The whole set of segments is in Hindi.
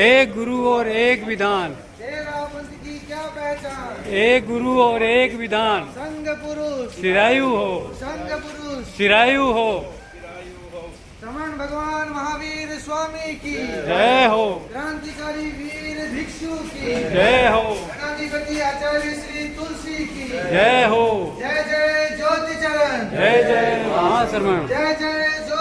एक गुरु और एक विधान, तेरा पंथ की क्या पहचान। एक गुरु और एक विधान, संघ पुरुष चिरायु हो, संघ पुरुष चिरायु हो। श्रमण भगवान महावीर स्वामी की जय हो, क्रांतिकारी वीर भिक्षु की जय हो, गणाधिपति आचार्य श्री तुलसी की जय हो। जय जय ज्योति चरण जय जय महाश्रमण। जय जय ज्योति।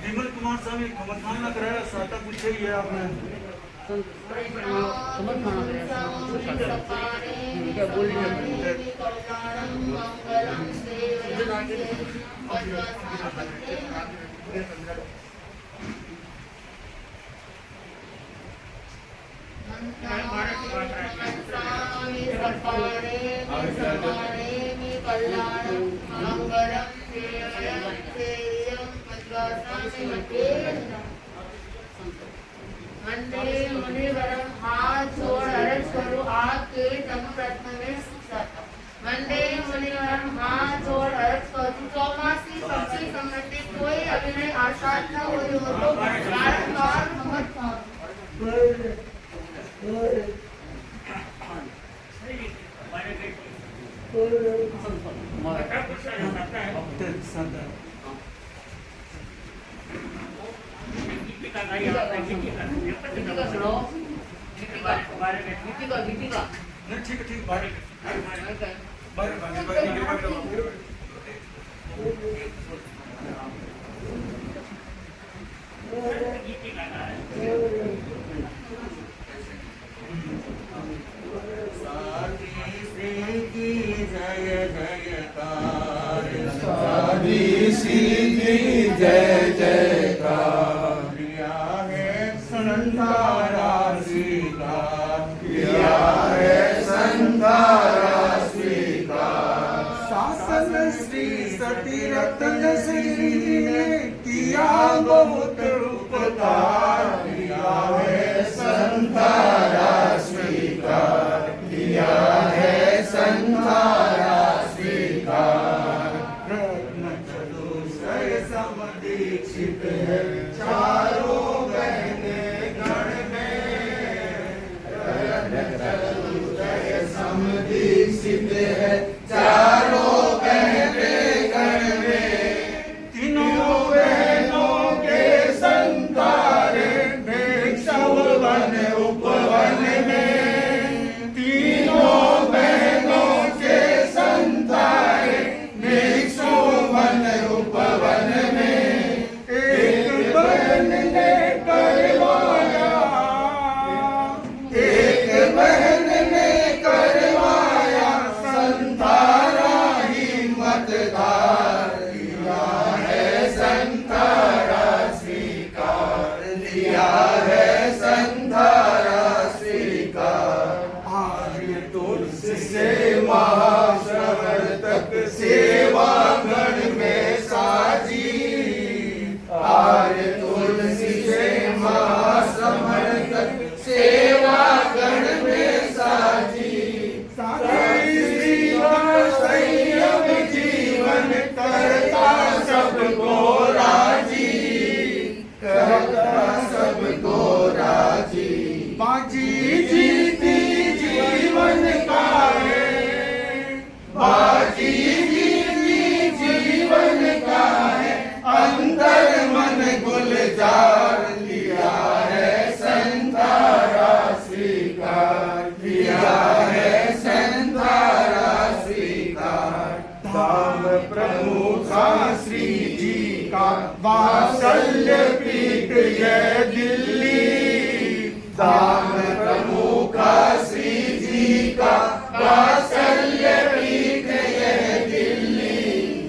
विमल कुमार स्वामी समर्थान कराया साता पूछे ये आपने क्या बोल वंदे मुनिवरम हाथ जोड़ अर्ज करो आपके तम प्रश्न में जाता। वंदे मुनिवरम हाथ जोड़ अर्ज करो चौमासी पक्षी संबंधी कोई अभिनय आसाद न हो तो बारंबार मत ठीक ठीक बारे जय जयकार संतारा स्वीकार किया है संतारा स्वीकार। शासन श्री सती रतन श्री ने किया बहुत उपकार किया है संतारा स्वीकार किया है संतारा स्वीकार। रत्न चतुष्टय समदीक्षित है चारों बहने गण में समदीक्षित है चारों बहने गण में। तीनों बहनों के संतारे भिक्षुवन उपवन में। तीनों बहनों के संतारे भिक्षुवन उपवन में। एक शल्यपीठ यह दिल्ली, धाम प्रमुखा श्री जी का वात्सल्य पीठ यह दिल्ली।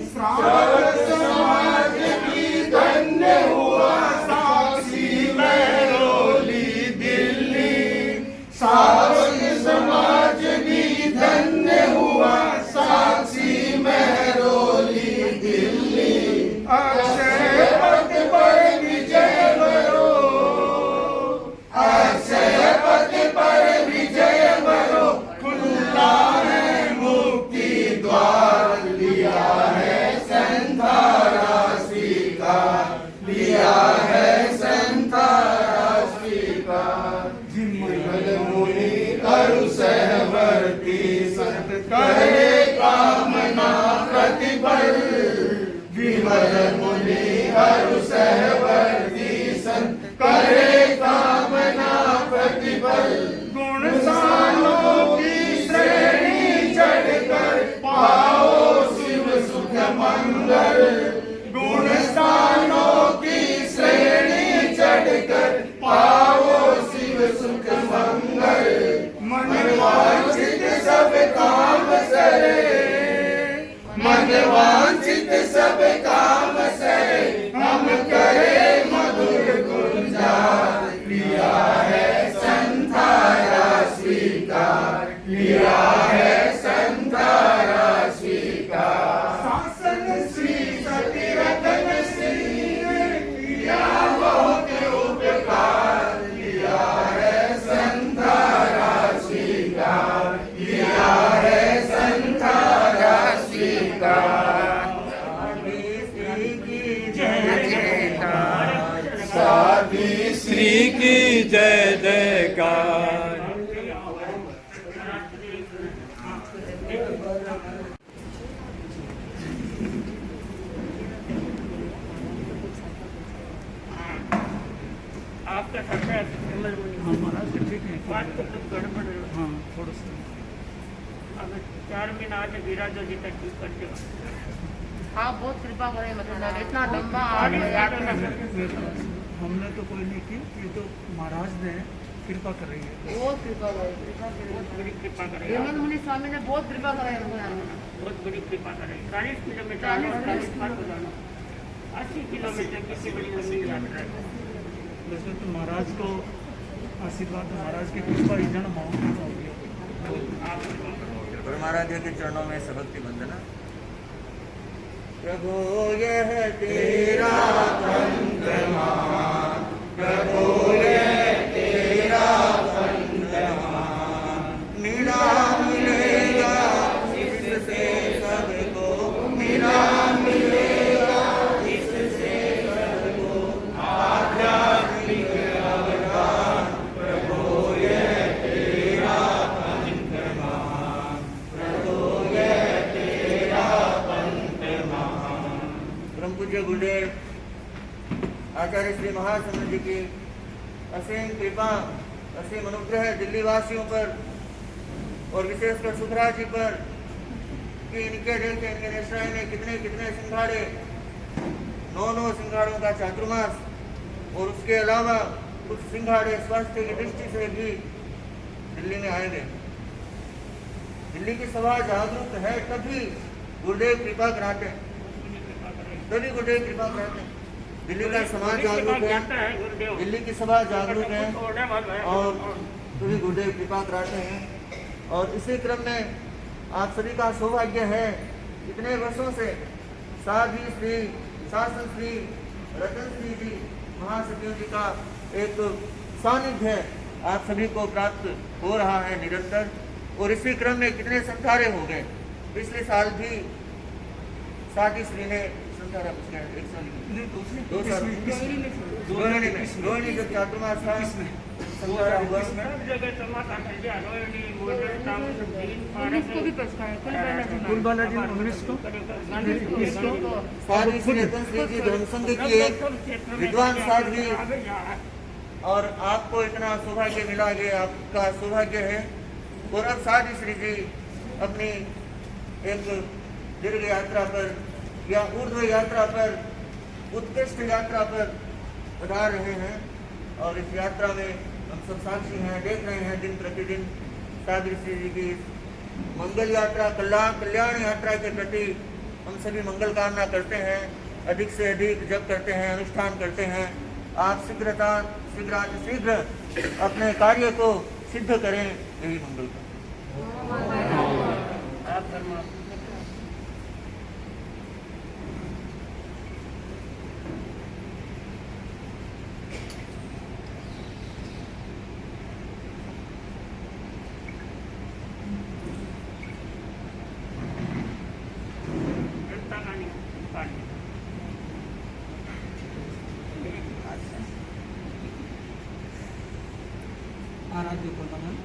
श्रावक समाज भी धन्य हुआ साक्षी महरौली दिल्ली, श्रावक समाज भी धन्य हुआ साक्षी महरौली दिल्ली। अक्षय पथ पर विजय बरो, अक्षय पथ पर विजय बरो, खुला है मुक्ति द्वार, लिया है संधारा स्वीकार, लिया है संधारा स्वीकार। विमल मुनि करु सहवर्ती, संत करे कामना प्रतिफल, विमल मुनि करु सहवर्ती, संत करे कामना प्रतिफल। गुण सानों की श्रेणी चढ़कर पाओ शिव सुख मंगल, गुण स्थानों की श्रेणी चढ़कर पाओ शिव सुख मंगल। मन वांछित सब काम सरे, मन वांछित सब काम सरे, हम करे मधुर गुंजार, लिया है संधारा स्वीकार, लिया है संधारा स्वीकार। शासन श्री सती रतन श्री ने किया बहुत उपकार, लिया है संधारा स्वीकार, लिया है संधारा स्वीकार। साधी श्री की जय जयकार। आपका खर्चा हमारा ठीक है, बात तो कुछ गड़बड़ है। हाँ थोड़ा सा अब 4 महीना आज विराजो जी तक ठीक करते हो। हाँ बहुत कृपा करें, मतलब इतना लंबा आप याद हमने तो कोई नहीं की, ये तो महाराज ने कृपा कर रही है। बहुत कृपा करें, बहुत बड़ी कृपा कर रही हेमंत है, मुनि स्वामी ने बहुत कृपा करें। बहुत बड़ी कृपा कर रही है। 40 किलोमीटर 80 किलोमीटर किसी बड़ी लंबी यात्रा है। वैसे तो महाराज को आशीर्वाद, महाराज की कृपा ही जन्म होगी। महाराज के चरणों में सबक्ति वंदना। प्रभु यह तेरा पंथमा, प्रभु यह तेरा पंथमा, मिला मिलेगा इससे सबको, मिला मिलेगा इससे सबको आध्यात्मिक अवदान। प्रभु यह तेरा पंथमा, प्रभु यह तेरा पंथमा। परम पूज्य गुरुदेव आचार्य श्री महासमुद्र जी की असीम कृपा, असीम अनुग्रह दिल्ली वासियों पर और विशेषकर सुखराज जी पर कि इनके देखे इनके निश्चय में कितने कितने सिंघाड़े, 9 सिंघाड़ों का चातुर्मास, और उसके अलावा कुछ सिंघाड़े स्वास्थ्य की दृष्टि से भी दिल्ली में आएंगे। दिल्ली की सभा जागरूक है तभी गुरुदेव कृपा कराते हैं, तभी गुरुदेव कृपा कराते हैं। दिल्ली का समाज जागरूक है, दिल्ली की सभा जागरूक है और तभी गुरुदेव कृपा कराते हैं। और इसी क्रम में आप सभी का सौभाग्य है, इतने वर्षों से साधी श्री शासन श्री रतन श्री जी महासचिव जी का एक सानिध्य आप सभी को प्राप्त हो रहा है निरंतर। और इसी क्रम में कितने संधारे हो गए। पिछले साल भी साधी श्री ने संधारा कुछ गया, 1 साल दो साल रोहिणी जब चातुर्मास था संधारा हुआ। इसको भी कुल बालाजी 19 को साधी श्री रतन श्री जी धर्मसंघ की एक विद्वान साध्वी, और आपको इतना सौभाग्य मिला कि आपका सौभाग्य है। और अब साधी श्री जी अपनी एक दीर्घ यात्रा पर या ऊर्ध्व यात्रा पर, उत्कृष्ट यात्रा पर पधार रहे हैं और इस यात्रा में हम सब साक्षी हैं, देख रहे हैं दिन प्रतिदिन सादरी श्री जी की मंगल यात्रा, कल्याण यात्रा के प्रति हम सभी मंगल कामना करते हैं, अधिक से अधिक जप करते हैं, अनुष्ठान करते हैं। आप शीघ्र अपने कार्य को सिद्ध करें, यही मंगल का। आप फरमा। आराध्य को नमन।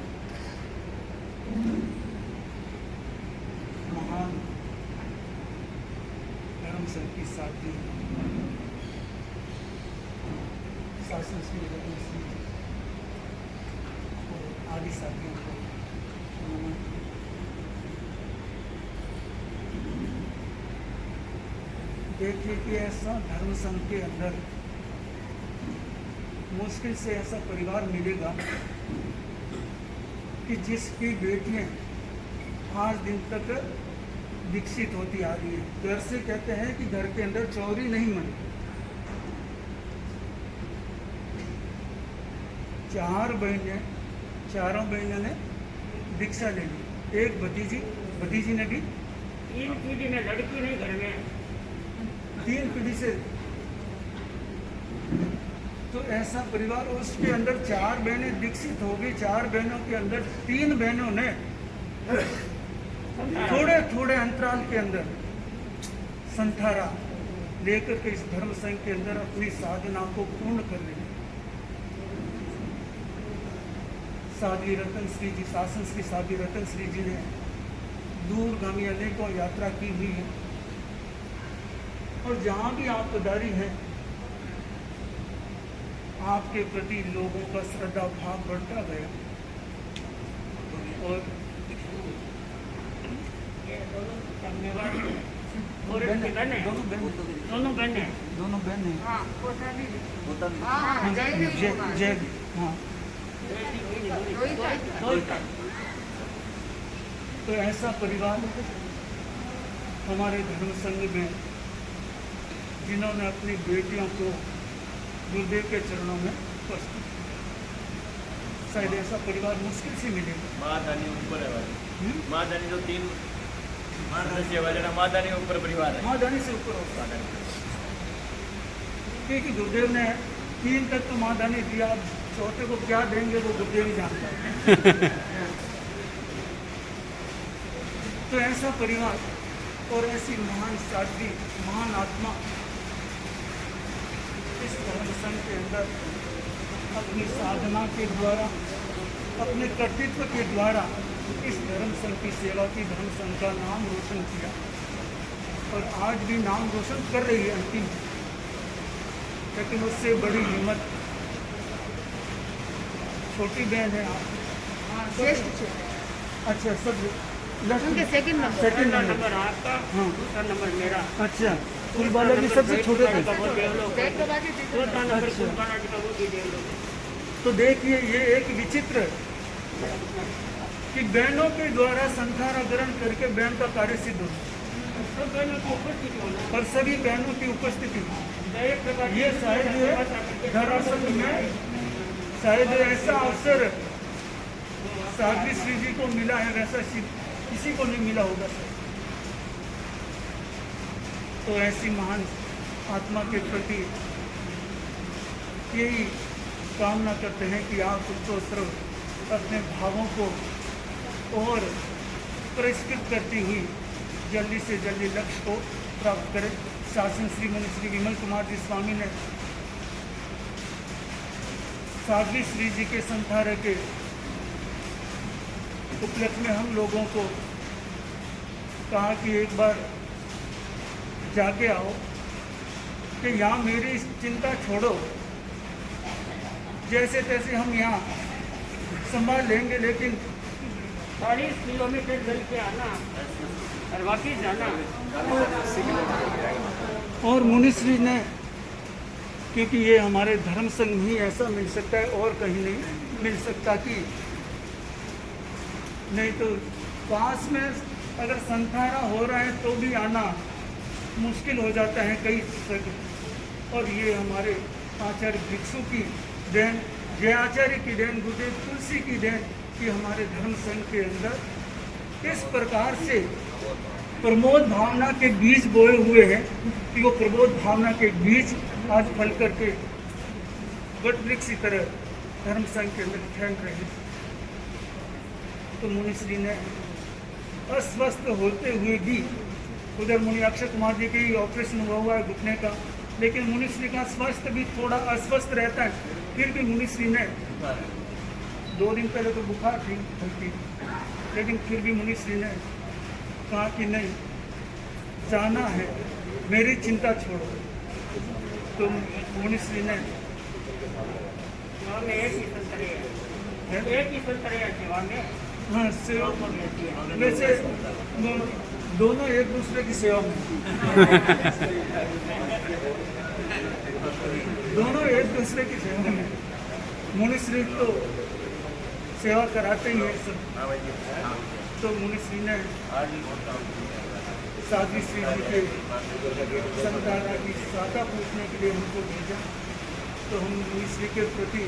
महान धर्म संघ की साथी शासन श्री रतन सिंह और आदि साथियों को नमन। देखिए कि ऐसा धर्म संघ के अंदर मुश्किल से ऐसा परिवार मिलेगा कि जिसकी बेटियां आज दिन तक विकसित होती आ रही है। घर से कहते हैं कि घर के अंदर चोरी नहीं मनी। 4 बहनें, चारों बहनों ने दीक्षा ले ली। एक भतीजी ने भी 3 पीढ़ी में लड़की नहीं घर में, 3 पीढ़ी से। तो ऐसा परिवार, उसके अंदर 4 बहनें दीक्षित हो गई। 4 बहनों के अंदर 3 बहनों ने थोड़े थोड़े अंतराल के अंदर संथारा लेकर के इस धर्म संघ के अंदर अपनी साधना को पूर्ण कर रही है। साध्वी रतन श्री जी, शासन श्री साध्वी रतन श्री जी ने दूरगामी अनेकों यात्रा की हुई है और जहाँ भी आप पधारी हैं, आपके प्रति लोगों का श्रद्धा भाव बढ़ता गया। और दोनों बहनें हाँ, जय हाँ। तो ऐसा परिवार हमारे धर्म संघ में, जिन्होंने अपनी बेटियों को गुरुदेव के चरणों में उपस्थित, शायद ऐसा परिवार मुश्किल से मिलेगा। मादानी ऊपर है वाले, मादानी जो 3 सदस्य वाले ना, मादानी ऊपर परिवार है, मादानी से ऊपर होगा। क्योंकि गुरुदेव ने 3 तक तो मादानी दिया, अब चौथे को क्या देंगे वो गुरुदेव ही जानता है। तो ऐसा परिवार और ऐसी महान साध्वी, महान आत्मा इस धर्म संघ के अंदर अपनी साधना के द्वारा, अपने कर्तृत्व के द्वारा इस धर्म संघ की सेवा की, धर्म संघ का नाम रोशन किया और आज भी नाम रोशन कर रही है अंतिम। लेकिन उससे बड़ी हिम्मत छोटी बहन है आप। अच्छा, सब उनके सेकंड नंबर आपका, हाँ, दूसरा नंबर मेरा। अच्छा, कुल बाला जी सबसे छोटे थे। तो देखिए, ये एक विचित्र कि बहनों के द्वारा संथारा ग्रहण करके बहन का कार्य सिद्ध हो, और सभी बहनों की उपस्थिति। ये शायद धर्म संघ में शायद ऐसा अवसर साध्वी श्री जी को मिला है, वैसा किसी को नहीं मिला होगा सर। तो ऐसी महान आत्मा के प्रति यही कामना करते हैं कि आप उत्तरोत्तर अपने भावों को और परिष्कृत करती हुई जल्दी से जल्दी लक्ष्य को प्राप्त करें। शासन श्री मुनि श्री विमल कुमार जी स्वामी ने साध्वी श्री जी के संथारे के उपलक्ष्य में हम लोगों को कहा कि एक बार जाके आओ, कि यहाँ मेरी चिंता छोड़ो, जैसे तैसे हम यहाँ संभाल लेंगे, लेकिन 40 किलोमीटर चल के आना और वापिस जाना। और मुनिश्री ने क्योंकि ये हमारे धर्म संघ में ही ऐसा मिल सकता है और कहीं नहीं मिल सकता। कि नहीं तो पास में अगर संथारा हो रहा है तो भी आना मुश्किल हो जाता है कई जगह। और ये हमारे आचार्य भिक्षु की देन, जय आचार्य की देन, गुरुदेव तुलसी की देन कि हमारे धर्म संघ के अंदर इस प्रकार से प्रमोद भावना के बीज बोए हुए हैं कि वो प्रमोद भावना के बीज आज फल करके वट वृक्ष की तरह धर्म संघ के अंदर फैल रहे हैं। तो मुनिश्री ने अस्वस्थ होते हुए भी, उधर मुनि अक्षय कुमार जी के ऑपरेशन हुआ है घुटने का, लेकिन मुनिश्री का स्वास्थ्य भी थोड़ा अस्वस्थ रहता है। फिर भी मुनिश्री ने 2 दिन पहले तो बुखार थी हल्की, लेकिन फिर भी मुनिश्री ने कहा कि नहीं जाना है, मेरी चिंता छोड़ो। तो मुनिश्री ने हाँ सेवा वैसे दोनों एक दूसरे की सेवा में दोनों एक दूसरे की सेवा में। मुनिश्री तो सेवा कराते ही है सब। तो मुनिश्री ने साध्वी श्री जी के संताना की सहायता पूछने के लिए हमको भेजा। तो हम मुनिश्री के प्रति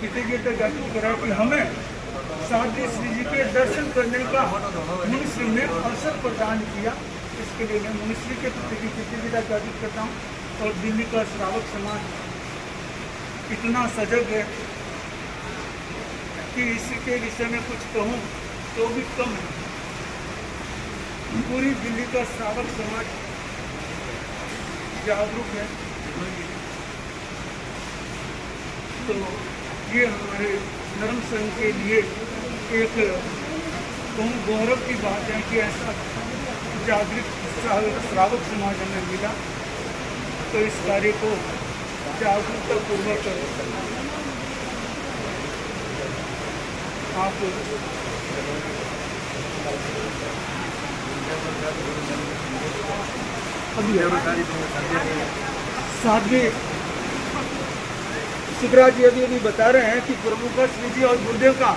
कृतज्ञता व्यक्त करा कि हमें साध्वी श्री जी के दर्शन करने का मुनिश्री ने अवसर प्रदान किया। इसके लिए मैं मुनिश्री के प्रति कृतज्ञता व्यक्त करता हूँ। और दिल्ली का श्रावक समाज इतना सजग है कि इसके विषय में कुछ कहूँ तो भी कम है। पूरी दिल्ली का श्रावक समाज जागरूक है। तो ये हमारे धर्म संघ के लिए एक बहुत गौरव की बात है कि ऐसा जागृत श्रावक समाज हमें मिला। तो इस कार्य को जागरूकता पूर्वक आप साध्वी सुखराज जी अभी बता रहे हैं कि प्रमुख श्री जी और गुरुदेव का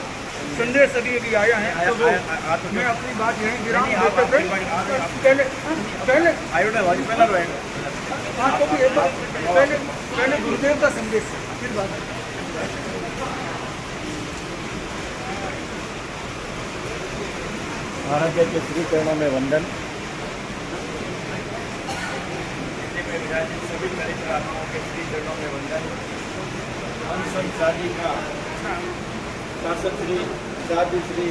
संदेश अभी आया है। तो मैं अपनी बात यहीं गिरा पहले हाँ तो भी एक बार पहले गुरुदेव का संदेश फिर बात। आराध्य के श्री चरणों में वंदन। सभी चरित्र आत्माओं के श्री चरणों में वंदन। अनसन शादी का शासक श्री साधु श्री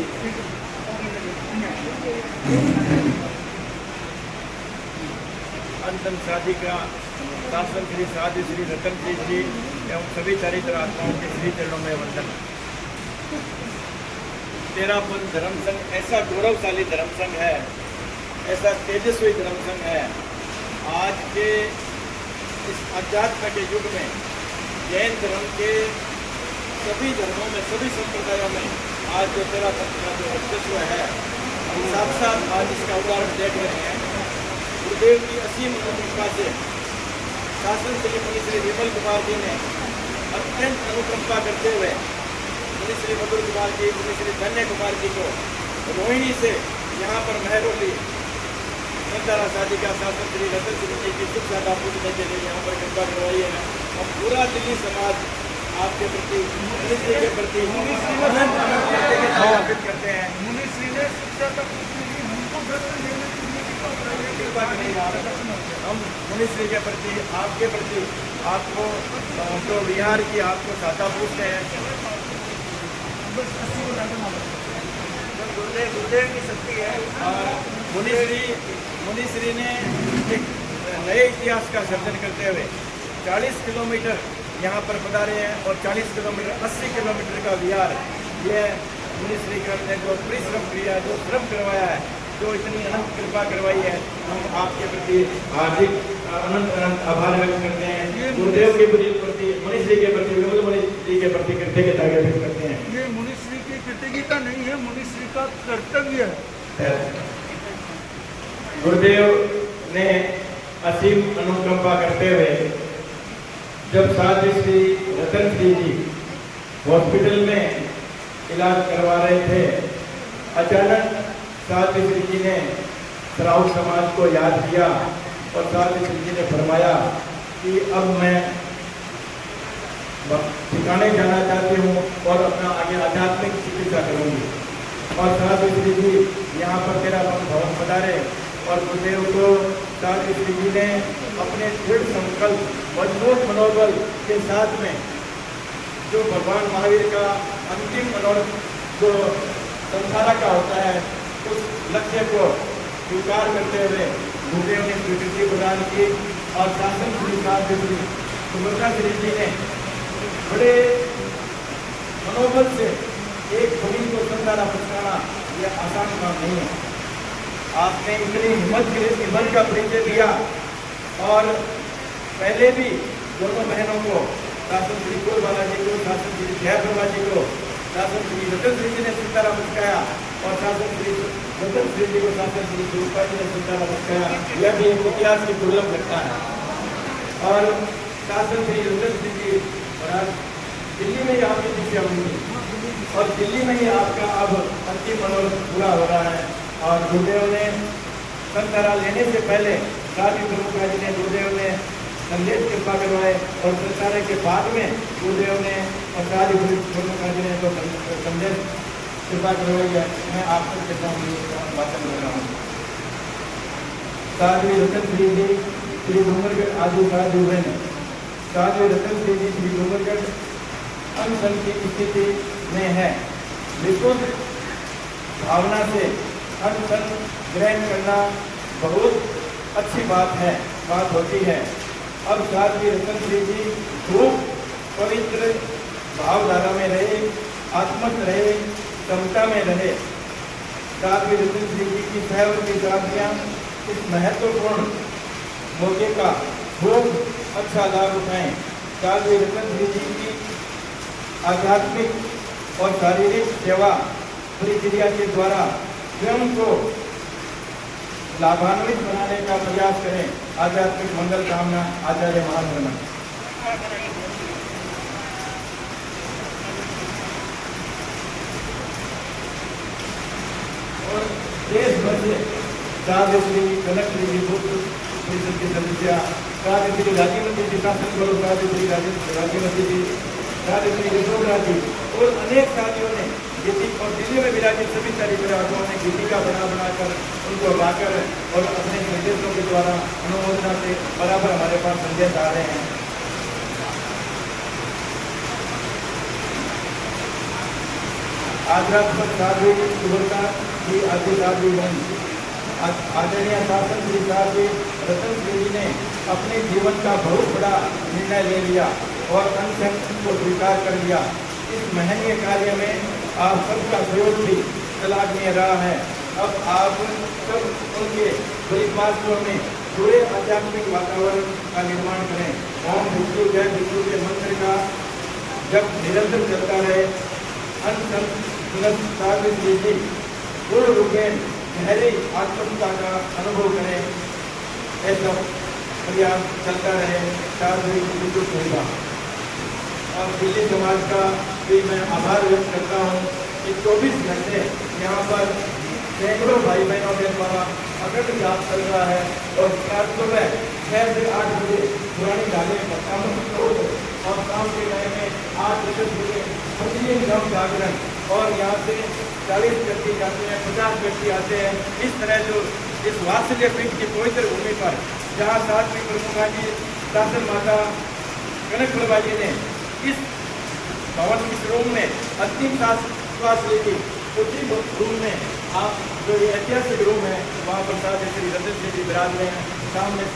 अंतम शादी का शासन श्री साधु श्री रतन जी एवं सभी चरित्र आत्माओं के श्री चरणों में वंदन। तेरापन धर्म संघ ऐसा गौरवशाली धर्म संघ है, ऐसा तेजस्वी धर्म संघ है। आज के इस अध्यात्म के युग में जैन धर्म के सभी धर्मों में, सभी संप्रदायों में आज जो तेरापन का जो वर्चस्व है, हम साथ साथ आज इसका उदाहरण देख रहे हैं। गुरुदेव की असीम अनुकंपा से शासन श्री मुनि श्री विमल कुमार जी ने अत्यंत अनुकंपा करते हुए मुनि श्री मधुर कुमार जी, मुनि श्री धन्य कुमार जी को रोहिणी से यहाँ पर महरोली संतारा शादी का शासन श्री रतन सिंह जी की सुख ज्यादा पूछने के लिए यहाँ पर कृपा करवाई है। हम पूरा दिल्ली समाज आपके प्रति, मुनि श्री के प्रति अर्पित करते हैं। मुनि श्री ने शिक्षा का हमको दर्शन देने के लिए कृपा करें। हम मुनि श्री के प्रति, आपके प्रति, आपको जो विहार की आपको सहायता पूछते हैं। गुरुदेव की शक्ति है। और मुनि श्री ने एक नए इतिहास का सर्जन करते हुए 40 किलोमीटर यहाँ पर पधारे हैं और 40 किलोमीटर 80 किलोमीटर का विहार, ये मुनि श्री ने जो परिश्रम किया, जो श्रम करवाया है, जो इतनी अनंत कृपा करवाई है, हम आपके प्रति हार्दिक अनंत अनंत आभार व्यक्त करते हैं। गुरुदेव के प्रति, मुनि श्री के प्रति, मुनि श्री के प्रति कृतज्ञता व्यक्त करते हैं। ये मुनि श्री की कृतज्ञता नहीं है, मुनि श्री का कर्तव्य है। गुरुदेव ने असीम अनुकंपा करते हुए जब साध्वी श्री रतन श्री जी हॉस्पिटल में इलाज करवा रहे थे, अचानक साध्वी श्री जी ने सराउ समाज को याद किया और साध्वी श्री जी ने फरमाया कि अब मैं ठिकाने जाना चाहती हूँ और अपना आगे आध्यात्मिक चिकित्सा करूँगी। और साध्वी श्री जी यहाँ पर तेरा भवन पधारे और गुरुदेव को साध्वी श्री जी ने अपने दृढ़ संकल्प मजबूत मनोबल के साथ में जो भगवान महावीर का अंतिम मनोरथ जो संसारा का होता है, उस लक्ष्य को स्वीकार करते हुए गुरुदेव ने स्वीकृति प्रदान की और शासन श्री साध्वी श्री सुभद्रा श्री जी ने बड़े मनोबल से एक भूमि को संसारा पहुँचाना यह आसान काम नहीं है। आपने इतनी हिम्मत का परिचय दिया और पहले भी दोनों बहनों को, शासन श्री कुलबाला जी को, शासन श्री जयप्रभा जी को, शासन श्री रतन श्री जी ने सितारा पहुँचाया और शासन श्री रतन श्री जी को शासन श्री स्वरूपा जी ने सितारा पहुँचाया। यह भी एक इतिहास की दुर्लभ घटना है। और शासन श्री रतन श्री जी महाराज दिल्ली में ही आपकी शिक्षा होंगी और दिल्ली में ही आपका अब अंतिम मनोरथ पूरा हो रहा है। और गुरुदेव ने संतारा लेने से पहले साध्वी प्रमुखा जी ने गुरुदेव ने संदेश कृपा करवाए और संतारा के बाद में गुरुदेव ने और साध्वी प्रमुखा जी ने तो संदेश कृपा करवाई है। मैं आप सबके सामने वाचन कर रहा हूँ। साध्वी रतन श्री जी श्री डूंगरगढ़ आदि साधु बहन, साध्वी रतन श्री जी श्री डूंगरगढ़ अनशन की स्थिति में है। विशुद्ध भावना से अनशन ग्रहण करना बहुत अच्छी बात होती है। अब साध्वी रतन श्री जी खूब पवित्र भावधारा में रहे, आत्मस्थ रहे, समता में रहे। साध्वी रतन श्री जी की सहवर्ती साथियाँ इस महत्वपूर्ण मौके का खूब अच्छा लाभ उठाएं। साध्वी रतन श्री जी की आध्यात्मिक और शारीरिक सेवा प्रक्रिया के द्वारा स्वयं को लाभान्वित बनाने का प्रयास करें। आध्यात्मिक मंगल कामना आचार्य महाधर्म। और देश भर से साध्वी श्री कनक श्री जी भूत परिषद के सदस्य, साध्वी श्री राजीवती जी शासन करो, साध्वी श्री राजीवती जी, साध्वी श्री यशोधरा जी और अनेक साथियों ने गीति और दिल्ली में विराजित सभी चारित्रों ने गीति का बनाकर उनको गाकर और अपने निर्देशों के द्वारा अनुमोदना से बराबर हमारे पास संदेश आ रहे हैं। आध्यात्मिक साध्वी सुभद्रा जी आदि साध्वी बहन, आदरणीय शासन श्री साध्वी रतन श्री जी ने अपने जीवन का बहुत बड़ा निर्णय ले लिया और अनशन को स्वीकार कर लिया। इस महनीय कार्य में आप सबका सहयोग भी सराहनीय रहा है। अब आप सब उनके परिवार में पूरे आध्यात्मिक वातावरण का निर्माण करें। ओम विष्णु जय विष्णु के मंत्र का जब निरंतर चलता रहे। अनशन साध्वी श्री जी पूर्ण रूप में गहरी आत्मकता का अनुभव करें, ऐसा प्रयास चलता रहे। साध्वी बिल्कुल होगा। और दिल्ली समाज का भी मैं आभार व्यक्त करता हूँ कि 24 घंटे यहाँ पर सैकड़ों भाई बहनों के द्वारा अखंड जाप चल रहा है। और सुबह 6 से 8 बजे पुरानी ढाले और शाम के टाइम में 8 बजे प्रतिदिन जब जागरण और यहाँ से 40 व्यक्ति जाते हैं, 50 व्यक्ति आते हैं। इस तरह जो इस वात्सल्य पीठ की पवित्र भूमि पर जहाँ साध्वी प्रमुखा जी शासन माता कनक प्रभा जी ने इस भवन इस रूम में अंतिम श्वास ली थी, उसी रूम में आप जो ये ऐतिहासिक रूम है वहाँ पर साध्वी श्री रतन श्री जी विराज रहे हैं। सामने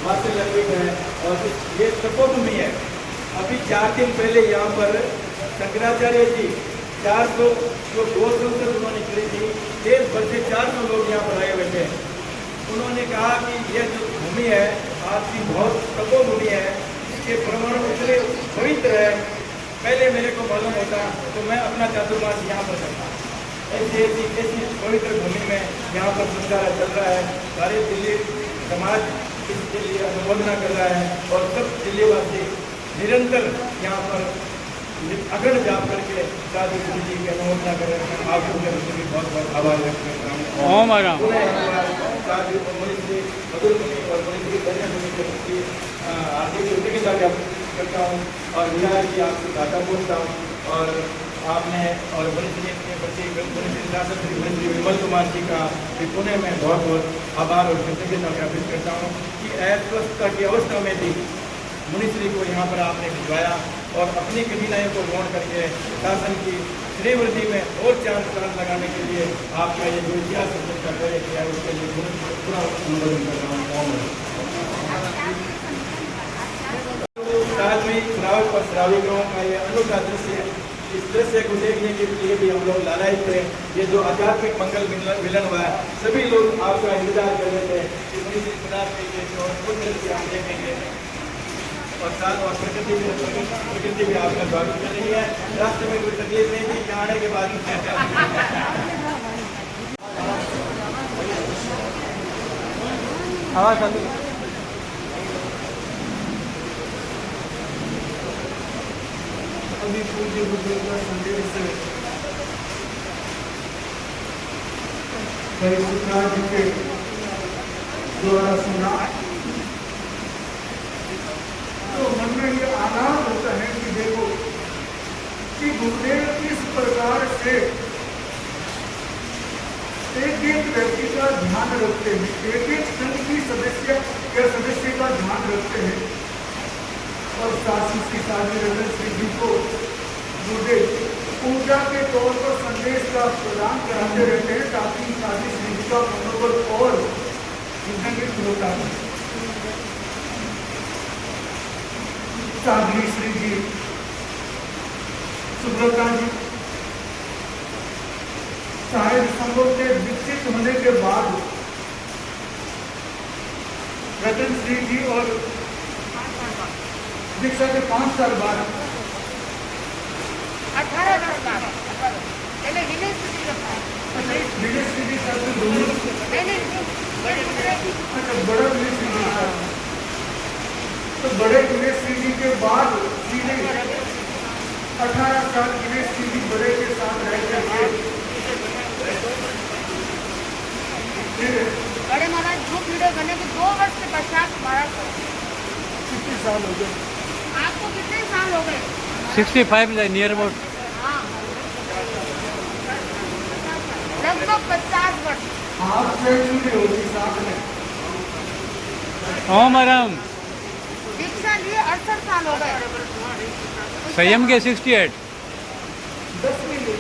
वात्सल्य पीठ है और ये तपोभूमि है। अभी 4 दिन पहले यहाँ पर शंकराचार्य जी 400 जो 200 से उन्होंने करी थी, देश भर से 400 लोग यहाँ पर आए हुए थे। उन्होंने कहा कि यह जो भूमि है आपकी बहुत तपोभूमि है, इसके परमाणु इतने पवित्र है। पहले मेरे को मालूम होता तो मैं अपना चातुर्मास यहाँ पर करता। ऐसी पवित्र भूमि में यहाँ पर संचार चल रहा है। सारे दिल्ली समाज इसके लिए अनुमोदना कर रहा है और सब दिल्लीवासी निरंतर यहाँ पर अगर जाप करके साधु गुरु जी की अनुमोदना करें। आप लोगों भी बहुत बहुत आभार व्यक्त करता हूँ। ओम आराम। साधु मुनि मधुर मुनि और मुनि धन्य मुनि के प्रति हार्दिक कृतज्ञता ज्ञापन करता हूँ और विहार की आपको दाता बोलता हूँ। और आपने और मुनि के प्रति मुनि शासन श्री मुनि विमल कुमार जी का भी पुणे में बहुत बहुत आभार और कृतज्ञता ज्ञापित करता हूँ कि अस्वस्थता की अवस्था में भी मुनिश्री को यहाँ पर आपने भिजवाया और अपनी कठिनाइयों को गौण करके शासन की श्रीवृद्धि में और चांद चांद लगाने के लिए आपका ये जो इतिहास का कार्य किया है उसके लिए पूरा अनुमोदन कर रहा हूँ। साथ में श्रावक और श्राविकों का ये अनूठा दृश्य, इस दृश्य को देखने के लिए भी हम लोग लालायित थे। ये जो आध्यात्मिक मंगल मिलन हुआ है, सभी लोग आपका इंतजार कर रहे थे कि मुनिश्री पदार्थ के लिए जो दृश्य हम देखेंगे और साथ और प्रकृति भी आपका स्वागत कर रही है। रास्ते में कोई तकलीफ नहीं थी, यहाँ आने के बाद अभी पूज्य गुरुदेव का संदेश भाई सुखराज जी के द्वारा सुना तो मन में ये आनंद होता है कि देखो कि गुरुदेव किस प्रकार से एक एक व्यक्ति का ध्यान रखते हैं, एक एक संघ की सदस्य या सदस्य का ध्यान रखते हैं। और साथी श्री साधु रतन श्री जी को गुरुदेव पूजा के तौर पर संदेश का प्रदान कराते रहते हैं ताकि साधु श्री जी का मनोबल और उन्नत होता है। साध्वी श्री जी, सुब्रता जी शायद संभव से विकसित होने के बाद रतन श्री जी और दीक्षा के 5 साल बाद 18 साल बाद पहले विनय श्री जी का विनय श्री जी का दोनों अच्छा बड़ा विनय श्री जी का तो बड़े विनय श्री जी के बाद सीधे 18 साल विनय श्री जी बड़े के साथ रह करके बड़े महाराज ग्रुप लीडर बनने के 2 वर्ष के पश्चात महाराज कितने साल हो गए? आपको कितने साल हो गए? 65 नियर अबाउट। हाँ लगभग 50 वर्ष। हाथ सेंचुरी होगी साथ में। ओम आराम। दीक्षा लिए 68 साल हो गए। संयम के 68। 10 मिनट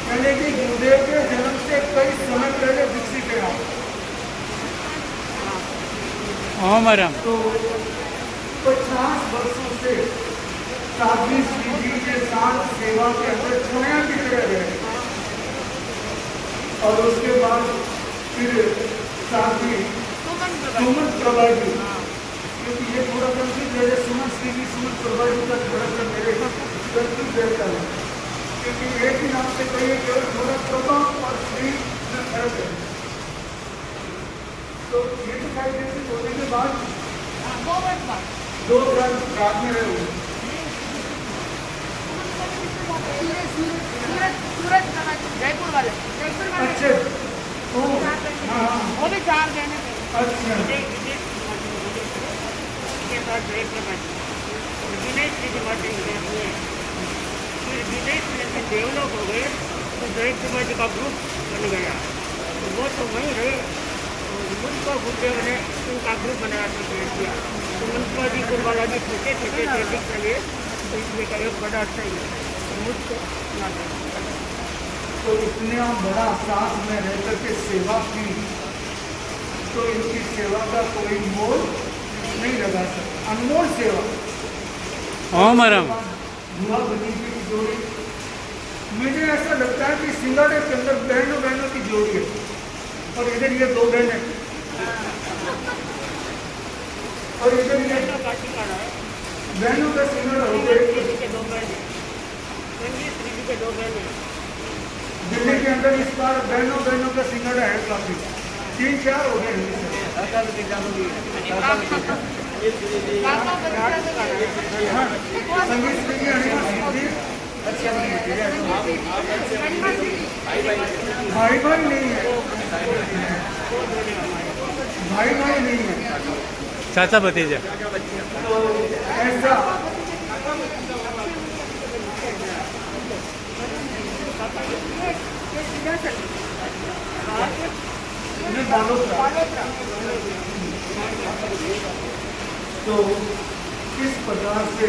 पहले की गुरुदेव के जन्म से कई समय पहले विकसित है। ओम आराम। तो 50 वर्षों से साध्वी श्री जी के साथ सेवा के अंदर छाया की तरह रहे और उसके बाद फिर साध्वी सुमन प्रभा जी, क्योंकि ये थोड़ा कंफ्यूज है सुमन श्री जी सुमन प्रभा जी का थोड़ा सा मेरे कंफ्यूज रहता है क्योंकि एक ही नाम से कहिए केवल थोड़ा प्रभा और श्री में फर्क है। तो ये दिखाई देती होने के बाद 2 वर्ष बाद 2 साल रात में रहे हुए सूरज जयपुर वाले अच्छे हाँ वो भी 4 महीने थे। अच्छा के बाद विनय श्री जी बातें हुए। फिर विनय श्री से देवलोक हो गए तो जय कुमार जी का ग्रुप बन गया। वो तो वहीं रहे, मुझको गुरुदेव ने उनका ग्रुप बनाया तो भेज दिया। तो मुझको जी गुरुवाला जी छोटे छोटे दिख रहे तो इसमें का एक बड़ा सही है मुझको ना तो इतना बड़ा साथ में रह करके सेवा की तो इनकी सेवा का कोई मोल नहीं लगा सकता। अनमोल सेवा। ओम आराम। बुआ बनी की जोड़ी, मुझे ऐसा लगता है कि सिंगाड़े के अंदर बहनों बहनों की जोड़ी है और इधर ये 2 बहनें और इधर ये बहनों का सिंगाड़ा हो गया। के 2 बहने, रंजीत श्री जी के 2 बहने, दिल्ली के अंदर इस बार बहनों का सिंगल है काफी 3-4 हो गए संगीत भाई भाई नहीं है, भाई भाई नहीं है, चाचा भतीजा। तो ऐसा तो इस प्रकार से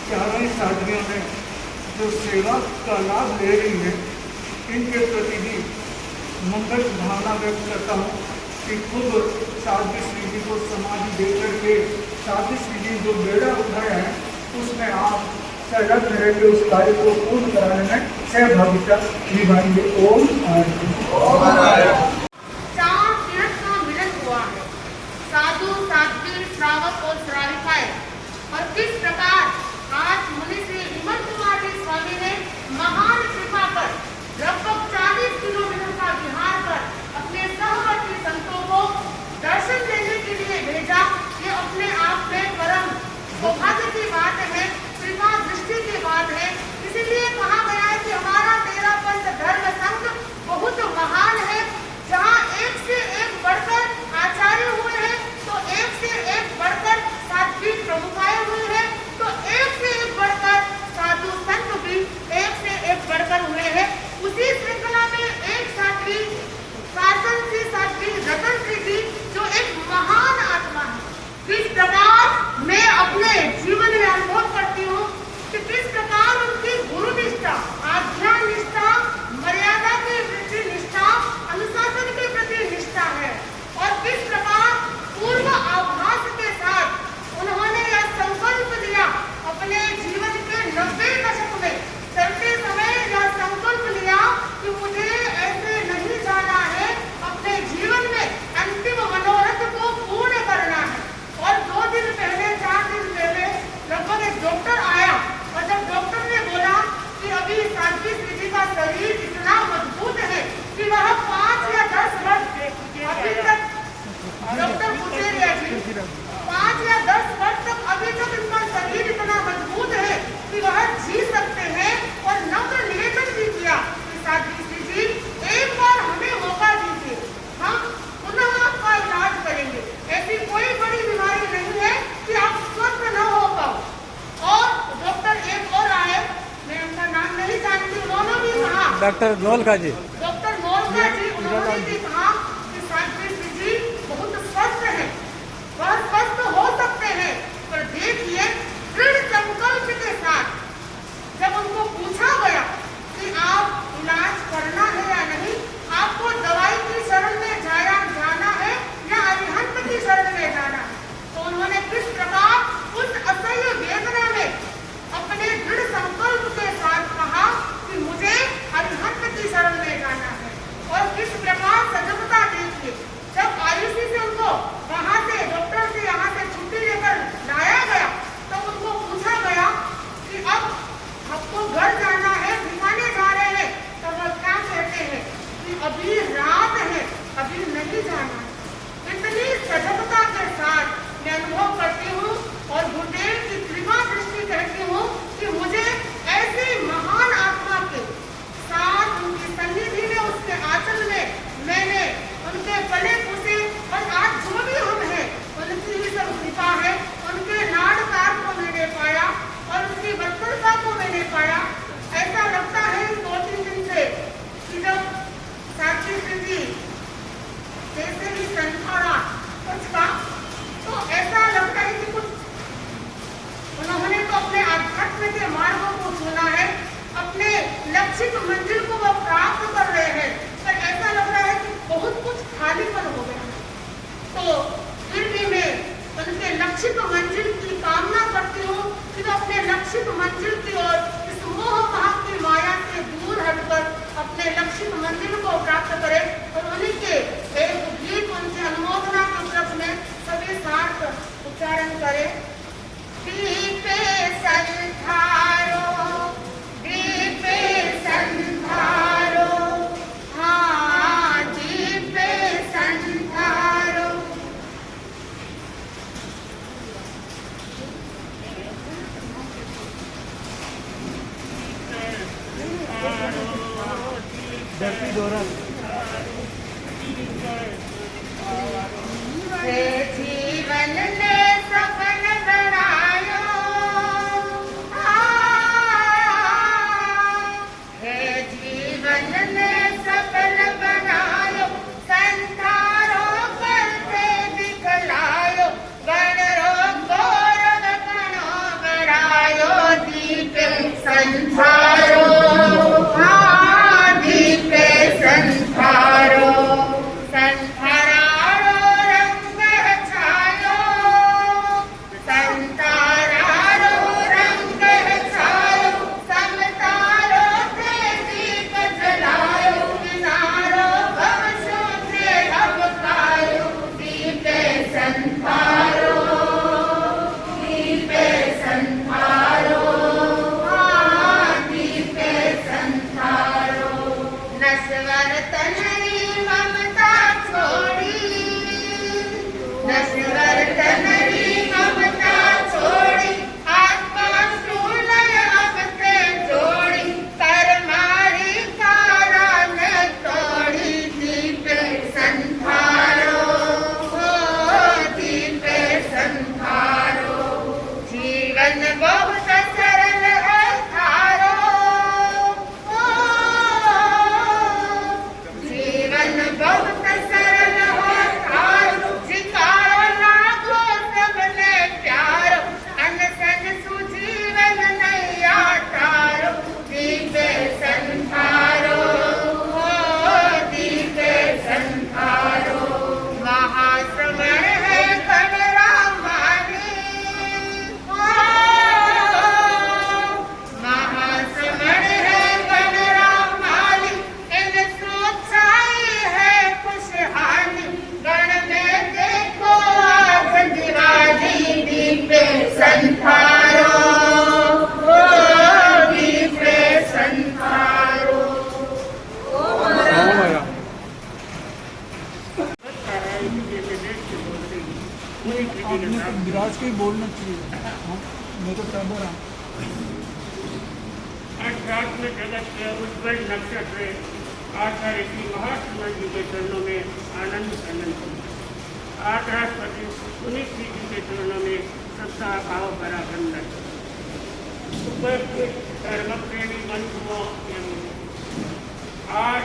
चारों साधवियों ने जो सेवा का लाभ ले रही है, इनके प्रति भी मंगल भावना व्यक्त करता हूँ कि खुद साध्वी श्री जी को समाधि दे करके साध्वी श्री जी जो बेड़ा उठाया है उसमें आप संलग्न रहेंगे, उस कार्य को पूर्ण कराने में सहभागिता निभाएंगे। ओम चार तीर्थ का मिलन हुआ है, साधु साध्वी श्रावक और श्राविकाएं। और किस प्रकार आज मुनि श्री हेमंत कुमार स्वामी ने महान कृपा पर लगभग 40 किलोमीटर का विहार कर अपने सहवर्ती संतों को दर्शन देने के लिए भेजा। ये अपने आप में परम सौभाग्य की बात है, कृपा दृष्टि की बात है। इसीलिए कहा गया है कि हमारा 13 पंथ धर्म संघ बहुत महान है, जहाँ एक से एक बढ़कर आचार्य हुए हैं, तो एक से एक बढ़कर साध्वी प्रमुखाएं हुई है, तो एक से एक बढ़कर साधु संत भी एक से एक बढ़कर हुए हैं। उसी श्रृंखला में एक साध्वी शासन से साध्वी रतन श्री जी जो एक महान आत्मा है। किस प्रकार मैं अपने जीवन में अनुभव करती हूँ कि किस प्रकार उनकी गुरु निष्ठा, आज्ञा निष्ठा, मर्यादा के प्रति निष्ठा, अनुशासन के प्रति निष्ठा है, और किस प्रकार पूर्व आभास के साथ उन्होंने यह संकल्प लिया अपने जीवन के 90 दशक में चलते समय यह संकल्प लिया कि मुझे ऐसे नहीं जाना है, अपने जीवन में अंतिम मनोरथ को पूर्ण करना है। और 2 दिन पहले 4 दिन पहले लगभग एक डॉक्टर आया, और जब डॉक्टर ने बोला कि अभी साध्वी श्री जी का शरीर इतना मजबूत है कि वह 5 या 10 वर्ष अभी तक, डॉक्टर पूछे रहे जी 5 या 10 वर्ष तक अभी तक इनका शरीर इतना मजबूत है कि वह जी सकते हैं। और नम्र निवेदन भी किया कि साध्वी श्री जी एक बार हमें मौका दीजिए, हम पुनः आपका इलाज करेंगे। ऐसी कोई बड़ी बीमारी नहीं है कि आप स्वस्थ न हो पाओ। और डॉक्टर एक और आए, मैं उनका नाम नहीं जानती, उन्होंने भी कहा, डॉक्टर नोलका जी, डॉक्टर नोलका जी, उन्होंने भी कहा कि साध्वी श्री जी बहुत स्वस्थ है, वह स्वस्थ हो सकते हैं। पर देखिए दृढ़ संकल्प के साथ जब उनको पूछा गया कि आप इलाज करना है या नहीं, आपको दवाई की शरण में जाना है या अरिहंत की शरण में जाना है, तो उन्होंने किस प्रकार उस असह्य वेदना में अपने दृढ़ संकल्प के साथ कहा कि मुझे अरिहंत की शरण में जाना है। और किस प्रकार सजगता देखिए, जब आयुषी से उनको वहां से डॉक्टर से यहाँ से छुट्टी लेकर लाया गया, तब उनको पूछा गया कि अब आपको घर जाना है, दिखाने जा रहे हैं, तब वो क्या कहते हैं कि अभी रात है, अभी नहीं जाना है। इतनी सजगता के साथ मैं अनुभव करती हूँ और गुरुदेव की कृपा दृष्टि कहती हूँ कि मुझे ऐसे महान आत्मा के साथ उनकी सन्निधि में, उसके आंचल में मैंने उनके गले पूछे, और आज जो भी हम हैं उनकी भी सब कृपा है। उनके नाड़कार को मैंने पाया और उनकी बत्तरता को मैंने पाया। ऐसा लगता है 2-3 दिन से कि जब साध्वी श्री जी जैसे ही संसारा कुछ का, तो ऐसा लगता है कि कुछ उन्होंने तो अपने आध्यात्म के मार्गों को चुना है, अपने लक्षित मंजिल को वो प्राप्त कर रहे हैं, पर ऐसा लग रहा है हे जीवन ने सफल बनायो, हे जीवन ने सफल बनायो, संसारो करते दिखलायो, गणरो गौरव गणो बढ़ायो, दीपे संसारो, दीपे संसारो, संसारारो रंग छायो, संसारारो रंग छायो, समतारो ते दीप जलायो, किनारो गवशो ते अबकायो, दीपे संसारो, दीपे संसारो, दीपे संसारो, नश्वर तनरी ममता छोड़ी, नश्वर तनरी ममता छोड़ी, आत्मा शूल अब से जोड़ी, कर मारी कारण तोड़ी, दीपे संसारो, दीपे संसारो, जीवन बहुत सरल है थारो, जीवन बहुत सरल है थारो, जिकारो लागो सबने प्यारो, अनसन सुजीवन नैया तारो, दीपे संसारो, दीपे संसारो, महाश्रवण है गणरामानी, महाश्रवण है गणरामानी, इन सोचाई है खुशहाली, गण में देखो आज दिवाली, दीपे संसारो, दीपे संसारो। आपने तो विराज के ही बोलना चाहिए। हाँ, मैं तो टैबर हूँ। अध्यात्म जगत के उज्जवल नक्षत्र आचार्य श्री महात्मा जी के चरणों में आनंद आनंद, आकाशपति पुनीत जी के चरणों में श्रद्धा भाव भरा बंधन, उपस्थित धर्म प्रेमी बंधुओं एवं आज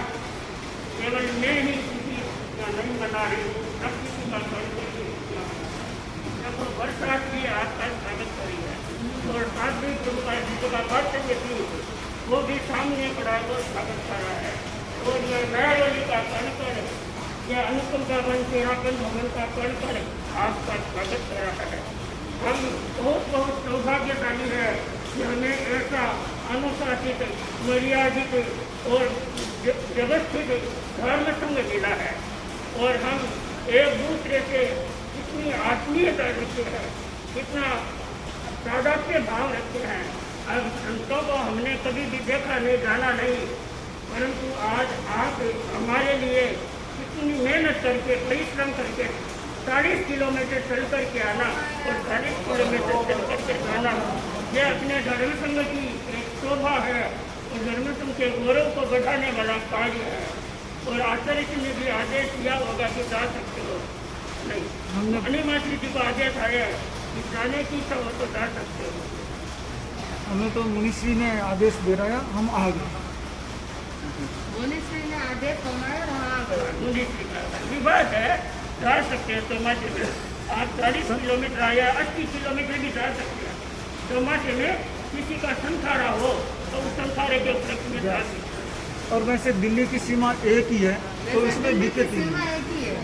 केवल मैं ही किसी का नहीं बना रही हूँ, सब किसी का जब बरसात की आपका स्वागत करी है और सातवीं गुरु का कर्तव्य थी वो भी सामने पड़ा वो स्वागत कर रहा है, और यह नयावली का कणकर, यह अनुकूल का वन तेरापन भवन का कणकर आपका स्वागत कर रहा है। हम बहुत बहुत सौभाग्यशाली है कि हमें ऐसा अनुशासित, मर्यादित और व्यवस्थित धर्म संघ मिला है, और हम एक दूसरे से कितनी आत्मीयता रखते हैं, कितना सादात्य भाव रखते हैं। अब संतों को हमने कभी भी देखा नहीं, जाना नहीं, परंतु आज आप हमारे लिए कितनी मेहनत करके, परिश्रम करके 40 किलोमीटर चल करके आना और 40 किलोमीटर चल करके जाना, यह अपने धर्म संघ की एक शोभा है और धर्म संघ के गौरव को बढ़ाने वाला कार्य है। और आचार्य जी ने भी आदेश दिया होगा कि जा सकते हो, नहीं, अनिमाश्री जी को आदेश आया कि जाने की इच्छा हो तो जा सकते हो। हमें तो मुनिश्री ने आदेश दे रहा है, हम आ गए। मुनिश्री ने आदेश हमारे वहाँ गए। मुनिश्री का विवाद है, जा सकते हैं चौमासे में। आप 40 किलोमीटर आया, 80 किलोमीटर भी जा सकते हैं। चौमासे में किसी का संसारा हो तो उस संसारे के उपलक्ष्य में जा सकते हैं। और वैसे दिल्ली की सीमा एक ही है, तो इसमें दिक्कत ही सीमा नहीं, एक ही है।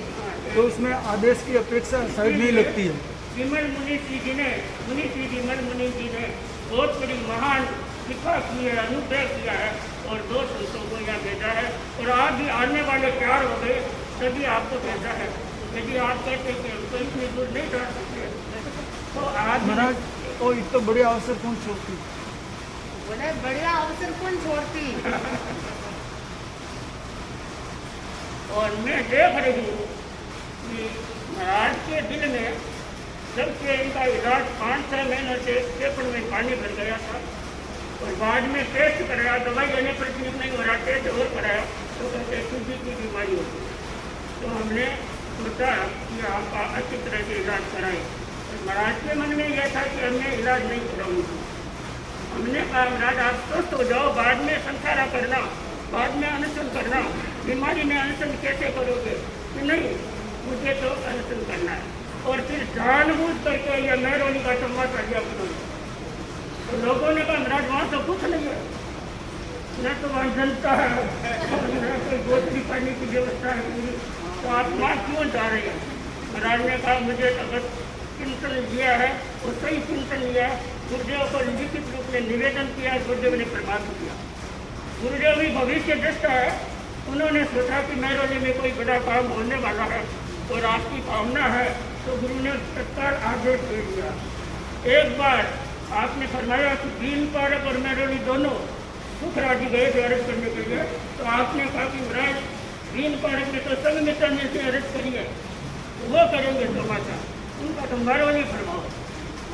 तो उसमें आदेश की अपेक्षा शायद नहीं लगती है। विमल मुनिश्री जी ने, मुनिश्री विमल मुनि जी ने बहुत बड़ी महान कृपा की है, अनुग्रह किया है और 2 संतों को यहाँ भेजा है, और आज भी आने वाले 4 हो गए तभी आपको भेजा है। यदि आप कहते कि हम तो इतनी दूर नहीं जा सकते तो आज महाराज, तो इतना बड़े अवसर कौन छोड़ती? बोले बढ़िया अवसर कौन छोड़ती। और मैं देख रही हूँ कि महाराज के दिल में जब से इनका इलाज 5-6 महीनों से फेफड़ों में पानी भर गया था, और बाद में टेस्ट कराया, दवाई लेने पर ठीक नहीं हो रहा, टेस्ट और कराया तो कहते सूजी की बीमारी होती है। तो हमने सोचा कि आपका अच्छी तरह से इलाज कराएं। और महाराज के मन में यह था कि हमने इलाज नहीं कराऊंगी। हमने कहा महाराज आप स्वस्थ हो जाओ, बाद में संसारा करना, बाद में अनशन करना। बीमारी में अनशन कैसे करोगे? कि नहीं, मुझे तो अनशन करना है। और फिर जानबूझ करके यह मेहरौनी का तमाशा दिया उन्होंने। तो लोगों ने कहा महाराज वहाँ तो कुछ नहीं है, न तो वहाँ जनता है, न कोई गोत्री करने की व्यवस्था है पूरी, तो आप वहाँ क्यों जा रहे हैं? महाराज ने कहा मुझे अगर चिंतन लिया है और सही चिंतन लिया है, गुरुदेव को लिखित रूप में निवेदन किया, गुरुदेव ने प्रमाण किया। गुरुदेव भी भविष्य दृष्टा है, उन्होंने सोचा कि मेहरौनी में कोई बड़ा काम होने वाला है और आपकी भावना है, तो गुरु ने तत्काल आदेश दे दिया। एक बार आपने फरमाया कि दीन पारक और मेहरौनी दोनों सुखराज जी गए थे अर्ज करने के लिए, तो आपने कहा कि महाराज दीन पारक में तो संग मित्र में से अर्ज करिए, वो करेंगे तमाशा, उनका तो मेहरौनी फरमाओ।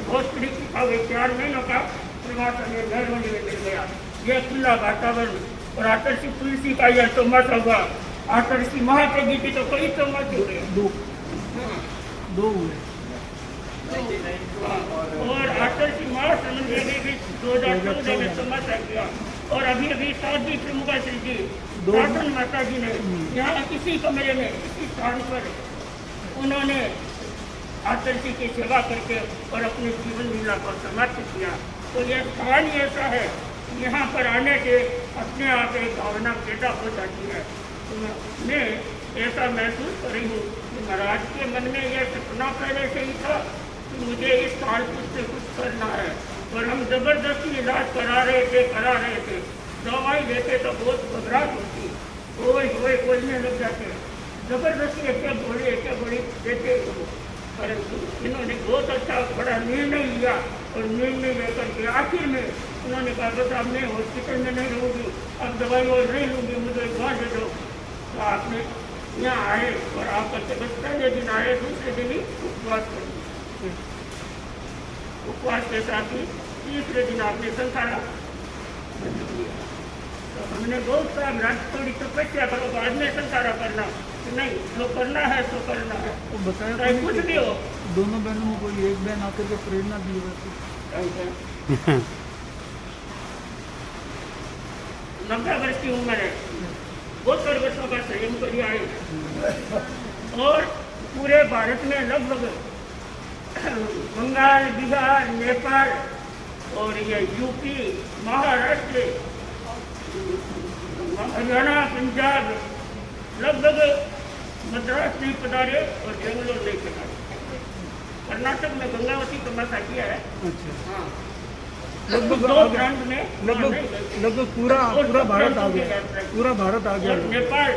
बहुत तरीके का वे 4 महीनों का प्रवास हमें मेहरौनी में मिल गया। यह खुला वातावरण और आदर्शी तुलसी का यह तमाशा हुआ। आदर्शी महाप्रभु की तो कई तमाशे हुए, दो हुए। और आदर्शी महासमन में भी 2014 में तमाशा किया। और अभी अभी साधी प्रमुखा श्री जी शासन माता जी ने यहाँ इसी कमरे में इसी स्थान पर उन्होंने आदर्शी की सेवा करके और अपने जीवन लीला को समाप्त किया। तो यह स्थान ही ऐसा है, यहाँ पर आने से अपने आप एक भावना पैदा हो जाती है। तो मैं ऐसा महसूस कर रही हूँ कि महाराज के मन में यह सपना पहले से ही था कि मुझे इस साल से कुछ करना है। और हम जबरदस्ती इलाज करा रहे थे, दवाई लेते तो बहुत घबराहट होती, कोई बोलने लग जाते, जबरदस्ती एक गोली देते। परंतु इन्होंने बहुत अच्छा बड़ा निर्णय लिया और निर्णय लेकर के आखिर में उन्होंने कहा बस अब मैं हॉस्पिटल में नहीं रहूँगी, अब दवाई और नहीं लूँगी, मुझे वहाँ दे दो। तो आपने यहाँ आए और आप करके बस पहले दिन आए, दूसरे दिन ही उपवास कर दिया। उपवास के साथ ही तीसरे दिन आपने संसारा किया। तो हमने बहुत कहा महाराज थोड़ी तपस्या करो, बाद में संसारा करना, नहीं जो करना है तो करना है। तो बताया चाहे कुछ भी हो। दोनों बहनों में कोई एक बहन आकर के प्रेरणा दी वैसे 90 वर्ष की उम्र है, 72 वर्षों का संयम कर आए। और पूरे भारत में लगभग बंगाल, बिहार, नेपाल और ये यूपी, महाराष्ट्र, हरियाणा, पंजाब, लगभग मद्रास नहीं पधारे और बेंगलोर नहीं पधारे। कर्नाटक में गंगावती तमाशा किया है। हाँ, लगभग 2 ब्रांड में लगभग पूरा भारत आ गया, पूरा भारत आ गया। और नेपाल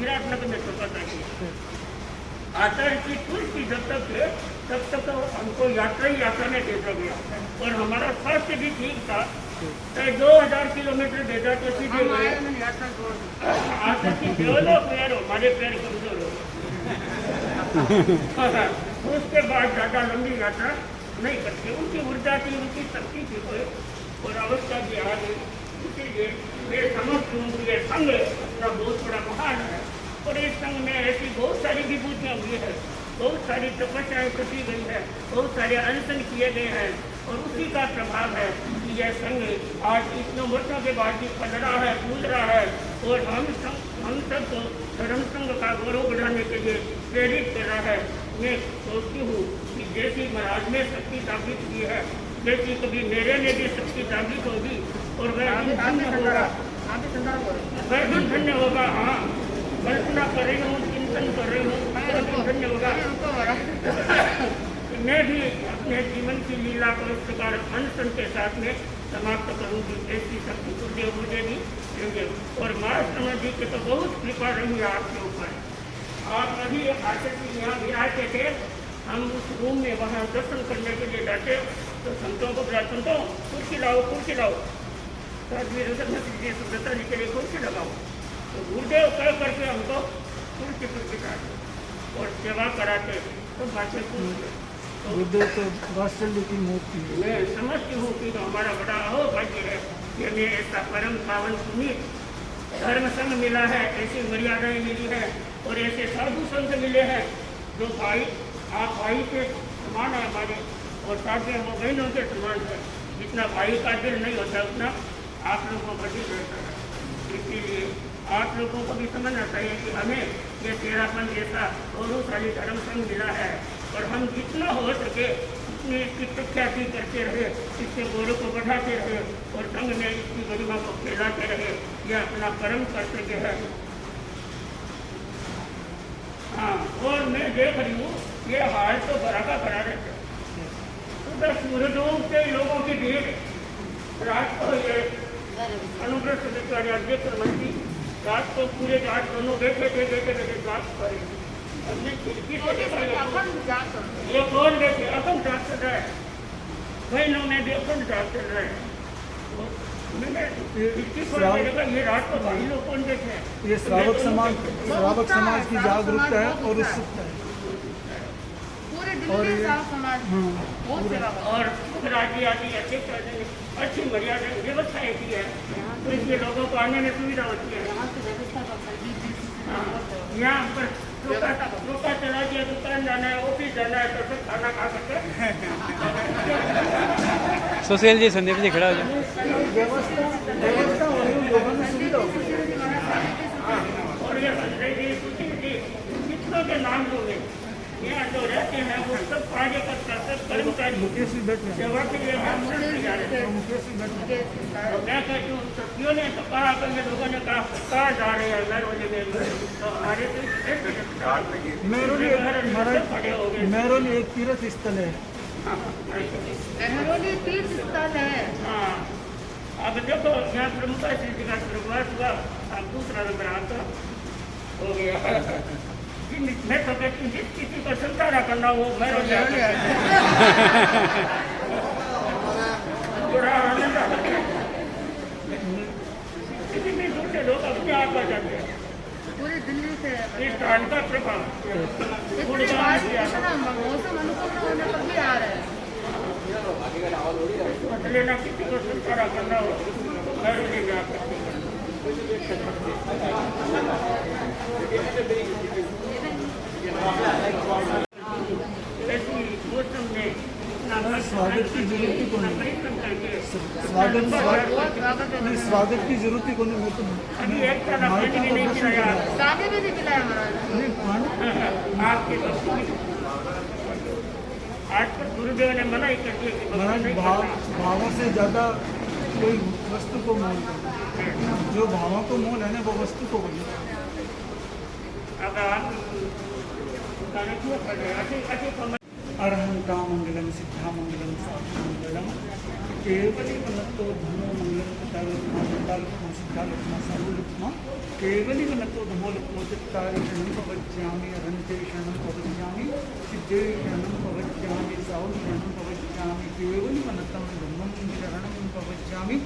विराटनगर में तमाशा किया। आचार्य की तुलसी जब तक थे तब तक हमको यात्रा में भेजा गया और हमारा स्वास्थ्य भी ठीक था। 2000 किलोमीटर भेजा तो सीधे आचार्य की डेवलप यार हमारे पैर कमजोर हो उसके बाद ज़्यादा लंबी यात्रा नहीं करते। उनकी ऊर्जा थी, उनकी शक्ति थी और अवस्था भी आ गई। इसीलिए मैं समझती हूँ कि ये संघ अपना बहुत बड़ा महान है और इस संघ में ऐसी बहुत सारी विभूतियाँ हुई है, बहुत सारी तपस्याएँ कटी गई है, बहुत सारे अनशन किए गए हैं और उसी का प्रभाव है कि यह संघ आज इतने वर्षों के बाद भी फल रहा है, फूल रहा है और हम सबको धर्म संघ का गौरव बढ़ाने के लिए प्रेरित कर रहा है। मैं सोचती हूँ कि जैसी महाराज ने शक्ति जागृत की है, जैसी कभी मेरे में भी शक्ति जागृत होगी और वह धन्य होगा, वह भी धन्य होगा। हाँ, कल्पना कर रही हूँ, चिंतन कर रही हूँ, धन्य होगा। मैं भी अपने जीवन की लीला को इस प्रकार अनशन के साथ में समाप्त करूँगी। ऐसी शक्ति गुरुदेव मुझे भी देंगे और महाराज जी के तो बहुत कृपा रही है आपके ऊपर। आप अभी आचार्य जी यहाँ भी आते थे, हम उस रूम में वहाँ दर्शन करने के लिए जाते तो संतों को बुला, संतों कुर्सी लाओ सुब्रता जी के लिए कुर्सी लगाओ। तो गुरुदेव कह करके हमको कुर्सी पर बिठाते और सेवा कराते तो बातें पूछते बुद्ध तो वात्सल्य की मूर्ति है। मैं समझती हूँ कि तो हमारा बड़ा अहोभाग्य है कि हमें ऐसा परम पावन पुनीत धर्म संघ मिला है, ऐसी मर्यादाएं मिली है और ऐसे साधु संत मिले हैं जो भाई आप भाई के समान है हमारे और साथ में वो बहनों के समान है। जितना भाई का दिल नहीं होता उतना आप लोगों का दिल रहता है। इसीलिए आप लोगों को भी समझना चाहिए कि हमें ये तेरापन जैसा गौरवशाली धर्म संघ मिला है और हम जितना हो सके उतनी इसकी प्रख्याति करते रहे, इसके गौरव को बढ़ाते रहे और संघ में इसकी गरिमा को फैलाते रहे। यह अपना परम कर्तव्य है। हाँ, और मैं देख रही हूँ ये हाल तो भरा का भरा रहता है। सुबह सूर्यडूब के लोगों की भीड़, रात को ये अनुग्रह सदस्य अध्यक्ष मंत्री रात को पूरे रात दोनों बैठे जांच कर रहे। हमने खिड़की से देखा ये कौन बैठे अखंड जांच कर रहा है। बहनों ने भी अखंड जांच कर रहे हैं। मैंने खिड़की खोल के देखा ये रात को भाई लोग कौन बैठे हैं। ये श्रावक समाज की जागरूकता है और उत्सुकता है। पूरे दिल्ली के श्रावक समाज बहुत सेवा करते हैं। और राज्य आदि अध्यक्ष अच्छी मर्यादा व्यवस्थाएं की है तो इसलिए लोगों को आने में सुविधा होती है। यहाँ की व्यवस्था का सर्विस यहाँ पर रोका चला दिया, दुकान जाना है, ऑफिस जाना है तो सब खाना खा सकते हैं। सुशील जी, संदीप जी खड़ा हो जाए। व्यवस्था हो रही है, लोगों में सुविधा हो रही है। और ये संजय जी, सुशील जी, कितनों के नाम लोगे यहाँ जो रहते हैं वो सब कार्यकर्ता सब कर्मचारी मुकेश भी बैठ रहे हैं। सेवा के लिए हम सब जा रहे हैं। मुकेश भी बैठ रहे हैं। तो मैं कहती हूँ सत्यों ने तो कहा कि लोगों ने कहा कहाँ जा रहे हैं मेहरौली में तो हमारे मेहरौली एक तीर्थ स्थल है। मेहरौली तीर्थ स्थल है। हाँ, अब देखो यहाँ प्रमुखा श्री जी का प्रवास हुआ, अब दूसरा नंबर आता हो गया। मैं तो कहती हूँ जिस किसी को संतारा करना हो मेहरौली बड़ा आनंद आता है। कितने दूर से लोग अपने आप आ जाते हैं। पूरी दिल्ली से इस काल का प्रभाव इतने बारिश इतना मौसम अनुकूल न होने पर भी आ रहे हैं। मतलब ना किसी को संतारा करना हो मेहरौली में आकर ऐसी मौसम में स्वागत की जरूरत ही कोई नहीं। स्वागत की जरूरत ही कोई नहीं। मैं तो अभी एक साल पानी भी नहीं पिलाया शादी भी नहीं खिलाया महाराज। नहीं पानी आपके आज पर गुरुदेव ने मना ही कर दिया कि महाराज नहीं करना। भावों से ज़्यादा कोई वस्तु को मोल करता है। जो भावों को मोल है ना वो वस्तु को बोले। अब आप गाना क्यों कर रहे हैं? अच्छी अरहंता मंगलम सिद्धा मंगलम साधु मंगलम केवली वनतो धनो मंगलम चित्तालक्ष्मा सिद्धालक्ष्मा सर्वलक्ष्मा केवली वनतो धनो लक्ष्मो चित्तालक्ष्मं पवज्यामि अरहंते शरणं पवज्यामि सिद्धे शरणं पवज्यामि साहु शरणं पवज्यामि केवली वनतं धम्मं शरणं पवज्यामि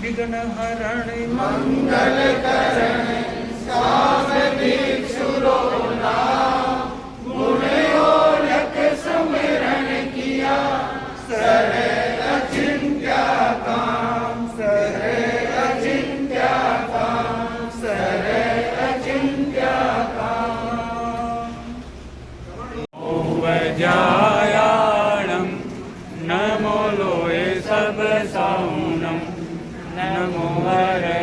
विघ्नहरणे मंगलकरणे सामदीक्षुरो नाम गुणयो लख सुमिरन किया सरे अचिंत्य काम सरे अचिंत्य काम सरे अचिंत्य काम। वज्रायाणं नमो लोये सब साउनं नमो हरे